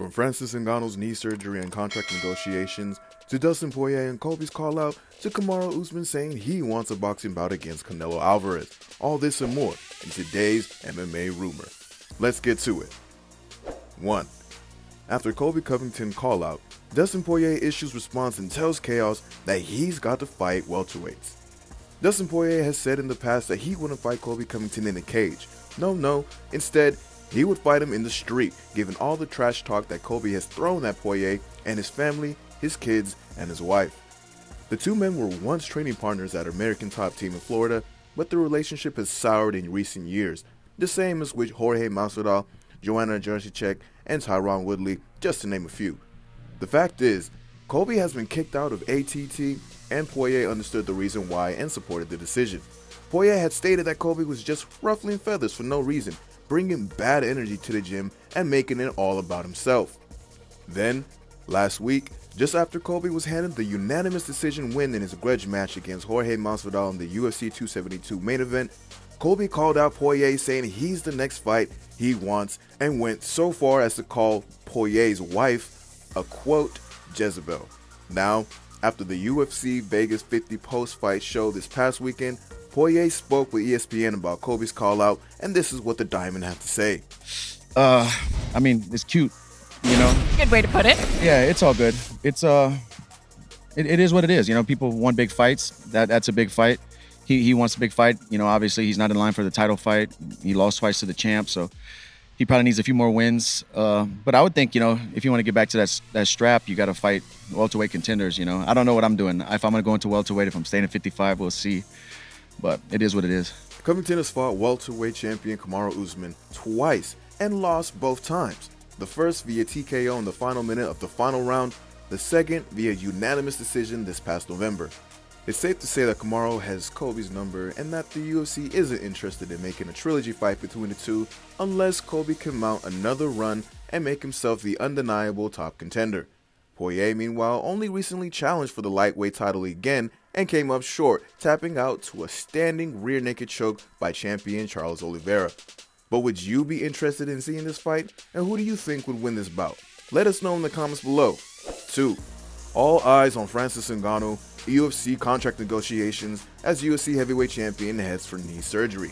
From Francis Ngannou's knee surgery and contract negotiations, to Dustin Poirier and Colby's call-out, to Kamaru Usman saying he wants a boxing bout against Canelo Alvarez. All this and more in today's MMA Rumor. Let's get to it. 1. After Colby Covington call-out, Dustin Poirier issues response and tells Chaos that he's got to fight welterweights. Dustin Poirier has said in the past that he wouldn't fight Colby Covington in a cage. No, instead, he would fight him in the street, given all the trash talk that Colby has thrown at Poirier and his family, his kids, and his wife. The two men were once training partners at American Top Team in Florida, but the relationship has soured in recent years, the same as with Jorge Masvidal, Joanna Jędrzejczyk, and Tyron Woodley, just to name a few. The fact is, Colby has been kicked out of ATT, and Poirier understood the reason why and supported the decision. Poirier had stated that Colby was just ruffling feathers for no reason, bringing bad energy to the gym and making it all about himself. Then, last week, just after Colby was handed the unanimous decision win in his grudge match against Jorge Masvidal in the UFC 272 main event, Colby called out Poirier saying he's the next fight he wants and went so far as to call Poirier's wife a quote, Jezebel. Now, after the UFC Vegas 50 post-fight show this past weekend, Poirier spoke with ESPN about Colby's call-out, and this is what the Diamond had to say. I mean, it's cute, you know? Good way to put it. Yeah, it's all good. It's, it is what it is. You know, people want big fights. That's a big fight. He wants a big fight. You know, obviously he's not in line for the title fight. He lost twice to the champ, so he probably needs a few more wins. But I would think, you know, if you want to get back to that strap, you got to fight welterweight contenders, you know? I don't know what I'm doing. If I'm going to go into welterweight, if I'm staying at 55, we'll see. But it is what it is. Covington has fought welterweight champion Kamaru Usman twice and lost both times. The first via TKO in the final minute of the final round, the second via unanimous decision this past November. It's safe to say that Kamaru has Colby's number and that the UFC isn't interested in making a trilogy fight between the two unless Colby can mount another run and make himself the undeniable top contender. Poirier, meanwhile, only recently challenged for the lightweight title again and came up short, tapping out to a standing rear naked choke by champion Charles Oliveira. But would you be interested in seeing this fight? And who do you think would win this bout? Let us know in the comments below. 2. All eyes on Francis Ngannou, UFC contract negotiations as UFC heavyweight champion heads for knee surgery.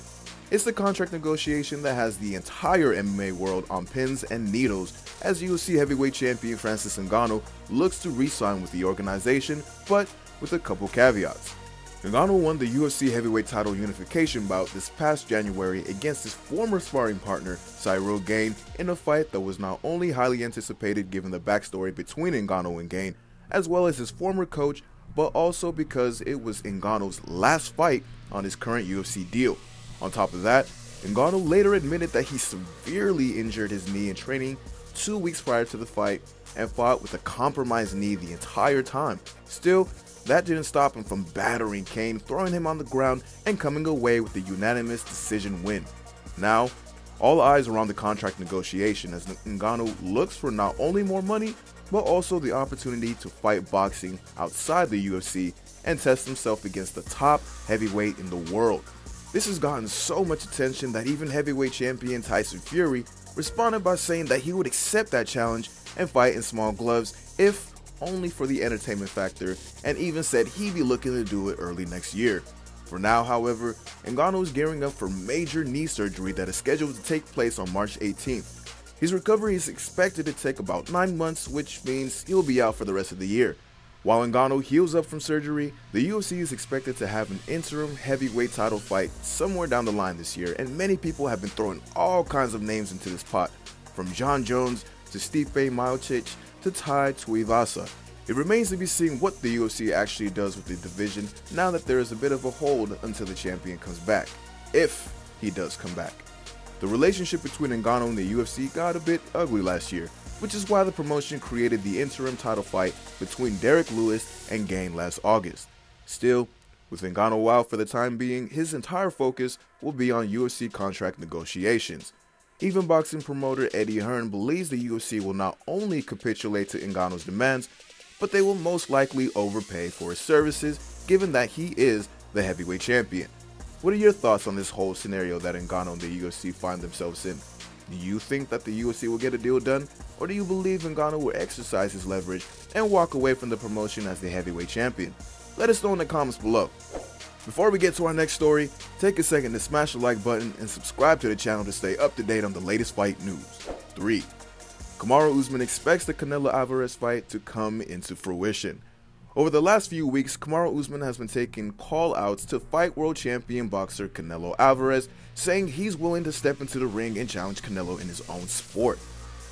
It's the contract negotiation that has the entire MMA world on pins and needles as UFC heavyweight champion Francis Ngannou looks to re-sign with the organization, but with a couple caveats. Ngannou won the UFC heavyweight title unification bout this past January against his former sparring partner Cyril Gane in a fight that was not only highly anticipated given the backstory between Ngannou and Gane, as well as his former coach, but also because it was Ngannou's last fight on his current UFC deal. On top of that, Ngannou later admitted that he severely injured his knee in training 2 weeks prior to the fight and fought with a compromised knee the entire time. Still, that didn't stop him from battering Kane, throwing him on the ground, and coming away with the unanimous decision win. Now, all eyes are on the contract negotiation as Ngannou looks for not only more money, but also the opportunity to fight boxing outside the UFC and test himself against the top heavyweight in the world. This has gotten so much attention that even heavyweight champion Tyson Fury responded by saying that he would accept that challenge and fight in small gloves if only for the entertainment factor, and even said he'd be looking to do it early next year. For now, however, Ngannou is gearing up for major knee surgery that is scheduled to take place on March 18th. His recovery is expected to take about 9 months, which means he'll be out for the rest of the year. While Ngannou heals up from surgery, the UFC is expected to have an interim heavyweight title fight somewhere down the line this year, and many people have been throwing all kinds of names into this pot, from Jon Jones to Stipe Miocic to Tai Tuivasa. It remains to be seen what the UFC actually does with the division now that there is a bit of a hold until the champion comes back, if he does come back. The relationship between Ngannou and the UFC got a bit ugly last year, which is why the promotion created the interim title fight between Derek Lewis and Gane last August. Still, with Ngannou out for the time being, his entire focus will be on UFC contract negotiations. Even boxing promoter Eddie Hearn believes the UFC will not only capitulate to Ngannou's demands, but they will most likely overpay for his services given that he is the heavyweight champion. What are your thoughts on this whole scenario that Ngannou and the UFC find themselves in? Do you think that the UFC will get a deal done, or do you believe Ngannou will exercise his leverage and walk away from the promotion as the heavyweight champion? Let us know in the comments below. Before we get to our next story, take a second to smash the like button and subscribe to the channel to stay up to date on the latest fight news. 3. Kamaru Usman expects the Canelo Alvarez fight to come into fruition. Over the last few weeks, Kamaru Usman has been taking call-outs to fight world champion boxer Canelo Alvarez, saying he's willing to step into the ring and challenge Canelo in his own sport.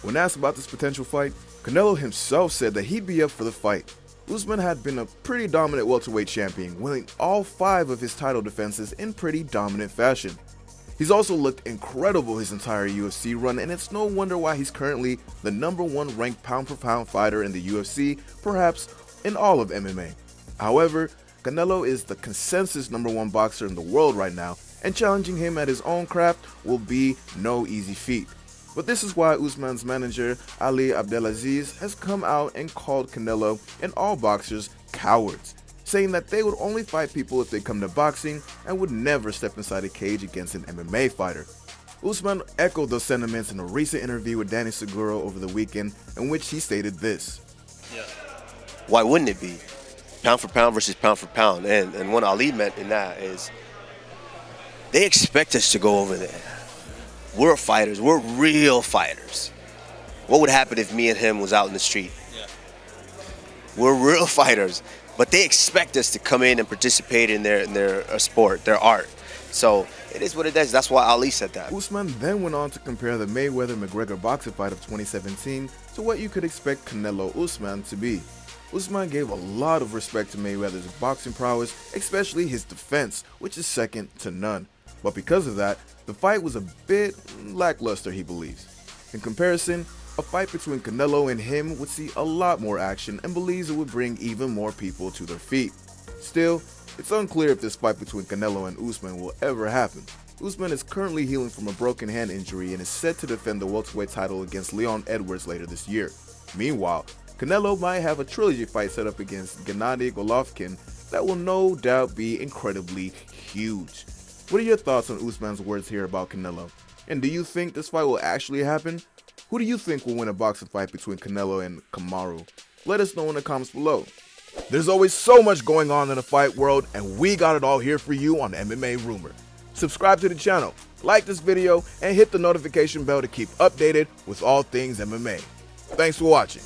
When asked about this potential fight, Canelo himself said that he'd be up for the fight. Usman had been a pretty dominant welterweight champion, winning all 5 of his title defenses in pretty dominant fashion. He's also looked incredible his entire UFC run, and it's no wonder why he's currently the #1 ranked pound-for-pound fighter in the UFC, perhaps in all of MMA. However, Canelo is the consensus #1 boxer in the world right now, and challenging him at his own craft will be no easy feat. But this is why Usman's manager, Ali Abdelaziz, has come out and called Canelo and all boxers cowards, saying that they would only fight people if they come to boxing and would never step inside a cage against an MMA fighter. Usman echoed those sentiments in a recent interview with Danny Segura over the weekend, in which he stated this. Why wouldn't it be? Pound for pound versus pound for pound. And what Ali meant in that is they expect us to go over there. We're fighters. We're real fighters. What would happen if me and him was out in the street? We're real fighters, but they expect us to come in and participate in their sport, their art. So it is what it is. That's why Ali said that. Usman then went on to compare the Mayweather-McGregor boxing fight of 2017 to what you could expect Canelo Usman to be. Usman gave a lot of respect to Mayweather's boxing prowess, especially his defense, which is second to none. But because of that, the fight was a bit lackluster, he believes. In comparison, a fight between Canelo and him would see a lot more action and believes it would bring even more people to their feet. Still, it's unclear if this fight between Canelo and Usman will ever happen. Usman is currently healing from a broken hand injury and is set to defend the welterweight title against Leon Edwards later this year. Meanwhile, Canelo might have a trilogy fight set up against Gennady Golovkin that will no doubt be incredibly huge. What are your thoughts on Usman's words here about Canelo? And do you think this fight will actually happen? Who do you think will win a boxing fight between Canelo and Kamaru? Let us know in the comments below. There's always so much going on in the fight world, and we got it all here for you on MMA Rumor. Subscribe to the channel, like this video, and hit the notification bell to keep updated with all things MMA. Thanks for watching.